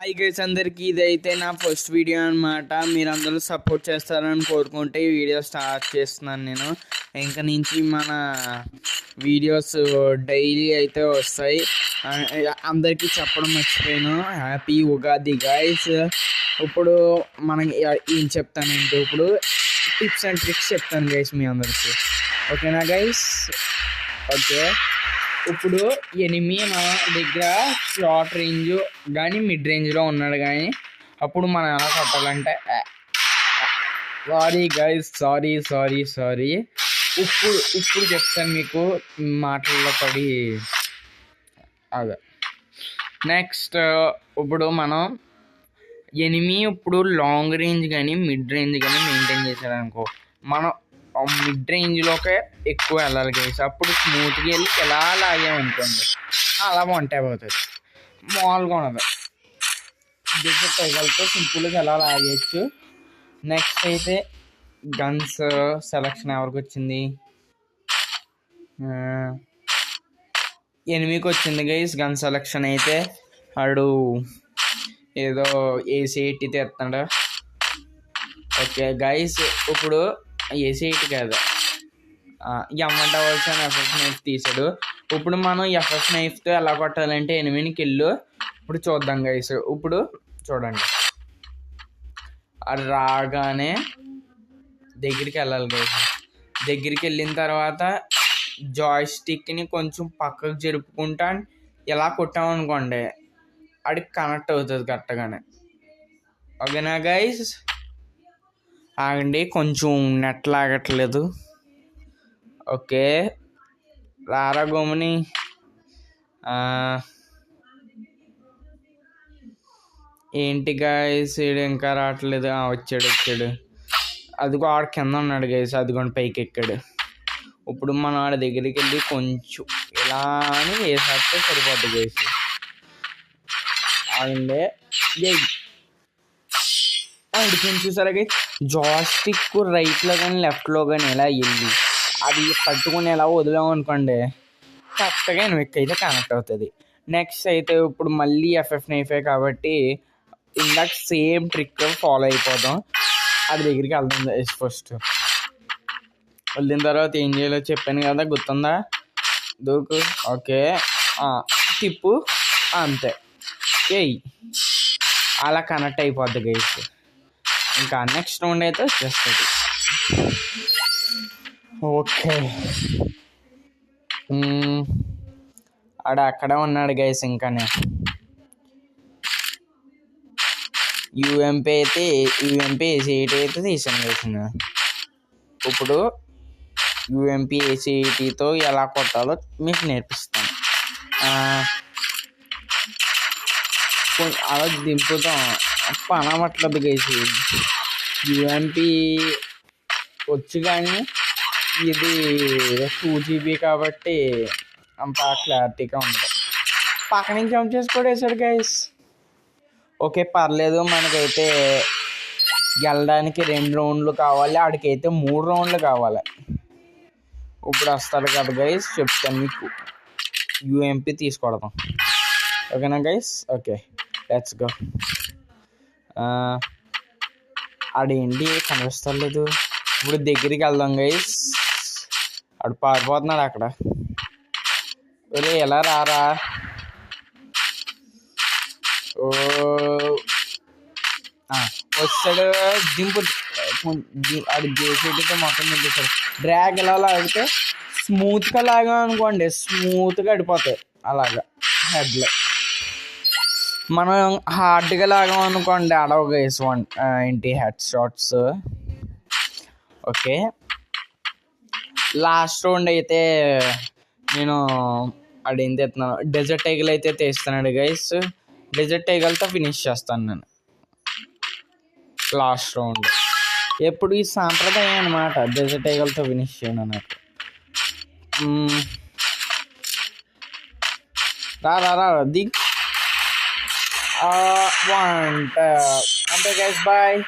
Hi guys అందరికి ఇదైతే నా ఫస్ట్ వీడియో అనమాట. మీరందరూ సపోర్ట్ చేస్తారని కోరుకుంటే ఈ వీడియో స్టార్ట్ చేస్తున్నాను. నేను ఇంక నుంచి మన వీడియోస్ డైలీ అయితే వస్తాయి. అందరికీ చెప్పడం మర్చిపోయాను, హ్యాపీ ఉగాది గైస్. ఇప్పుడు మనం ఏం చెప్తానంటే ఇప్పుడు టిప్స్ అండ్ ట్రిక్స్ చెప్తాను గైస్ మీ అందరికీ. ఓకేనా గైస్? ఓకే, ఇప్పుడు ఎనిమి మన దగ్గర షార్ట్ రేంజ్ కానీ మిడ్ రేంజ్లో ఉన్నాడు, కానీ అప్పుడు మనం ఎలా కొట్టాలంటే సారీ గైస్, సారీ ఇప్పుడు చెప్తాను మీకు మాటల్లో పడి. అదే నెక్స్ట్, ఇప్పుడు మనం ఎనిమి ఇప్పుడు లాంగ్ రేంజ్ కానీ మిడ్ రేంజ్ కానీ మెయింటైన్ చేశారనుకో, మనం మిడ్ రేంజ్లోకే ఎక్కువ వెళ్ళాలి గైస్. అప్పుడు స్మూత్గా వెళ్ళి ఎలా లాగామనుకోండి అలా వంట అయిపోతుంది, మామూలుగా ఉండదు. డిజిట్ టైగల్తో సింపుల్గా ఎలా లాగేయచ్చు. నెక్స్ట్ అయితే గన్స్ సెలక్షన్ ఎవరికి వచ్చింది? ఎనిమికి వచ్చింది గైస్ గన్ సెలక్షన్. అయితే వాడు ఏదో AC-80 తెస్తున్నాడు. ఓకే గైస్, ఇప్పుడు AC-80 కాదు, M1 అని FF నైఫ్ తీసాడు. ఇప్పుడు మనం FF నైఫ్తో ఎలా కొట్టాలంటే ఎనిమిది కిల్లు ఇప్పుడు చూద్దాం గైస్. ఇప్పుడు చూడండి, అది రాగానే దగ్గరికి వెళ్ళాలి గైస్. దగ్గరికి వెళ్ళిన తర్వాత జాయ్ స్టిక్ని కొంచెం పక్కకు జరుపుకుంటా ఇలా కొట్టామనుకోండి అడికి కనెక్ట్ అవుతుంది కరెక్ట్గానే. ఓకేనా గైస్? ఆగండి, కొంచెం నెట్ లాగట్లేదు. ఓకే, రారా గోమని. ఏంటి గైస్, వీడు ఇంకా రావట్లేదు. వచ్చాడు. అదిగో ఆడ కింద ఉన్నాడు గైస్, అదిగోండి పైకి ఎక్కాడు. ఇప్పుడు మనం ఆడ దగ్గరికి వెళ్ళి కొంచెం ఇలా అని వేసేస్తే సరిపోద్ది గైస్. ఆగండి, కొంచెం చూసారా గైస్, జాస్టిక్ రైట్లో కానీ లెఫ్ట్లో కానీ ఇలా వెళ్ళి అది పట్టుకుని ఎలా వదిలామనుకోండి కరెక్ట్గా ఎనిమికి అయితే కనెక్ట్ అవుతుంది. నెక్స్ట్ అయితే ఇప్పుడు మళ్ళీ FF నైఫే కాబట్టి ఇందాక సేమ్ ట్రిక్ ఫాలో అయిపోదాం. అది దగ్గరికి వెళ్దాం ఫస్ట్. వెళ్ళిన తర్వాత ఏం చేయాలో చెప్పాను కదా, గుర్తుందా? దూకు. ఓకే, తిప్పు, అంతే. అలా కనెక్ట్ అయిపోద్ది గైస్. ఇంకా నెక్స్ట్ రౌండ్ అయితే వచ్చేస్తుంది. ఓకే, ఆడ అక్కడే ఉన్నాడు గైస్. ఇంకానే UMP AC-80 అయితే తీసాను గైస్. ఇప్పుడు UMP AC-80తో ఎలా కొట్టాలో మీకు నేర్పిస్తాను. అలా దింపుతాం, పనమట్లేదు గైస్. UMP వచ్చు కానీ ఇది 2GB కాబట్టి అంత క్లారిటీగా ఉండదు. పక్క నుంచి జంప్ చేసి కూడా వేసాడు గైస్. ఓకే, పర్లేదు. మనకైతే గెలడానికి 2 రౌండ్లు కావాలి, ఆడికైతే 3 రౌండ్లు కావాలి. ఇప్పుడు వస్తాడు కదా గైస్, చెప్తాను మీకు. UMP తీసుకొడదాం. ఓకేనా గైస్? Okay, let's go. ఆడేంటి కనిపిస్తలేదు. ఇప్పుడు దగ్గరికి వెళ్దాం గైస్. ఆడు పారిపోతున్నాడు అక్కడ. ఒరే ఎలా రారా. వచ్చాడు, దింపు. ఆడు చేసేటితో మొత్తం దింపేశాడు. డ్రాగ్ ఎలా లాగితే స్మూత్గా లాగా అనుకోండి, స్మూత్గా అడిపోతాయి. అలాగా హెడ్లో మనం హార్డ్గా లాగాం అనుకోండి అడవ గైస్. ఏంటి head shots. Okay, last round అయితే నేను అదేం తెస్తున్నాను, డెజర్ట్ టైగల్ అయితే తీస్తున్నాడు గైస్. డెజర్ట్ టైగల్తో ఫినిష్ చేస్తాను నేను లాస్ట్ రౌండ్. ఎప్పుడు ఈ సాంప్రదాయం అనమాట, డెజర్ట్ టైగల్తో ఫినిష్ చేయను నాకు. రా దిగ్. అంతే గైస్, బాయ్.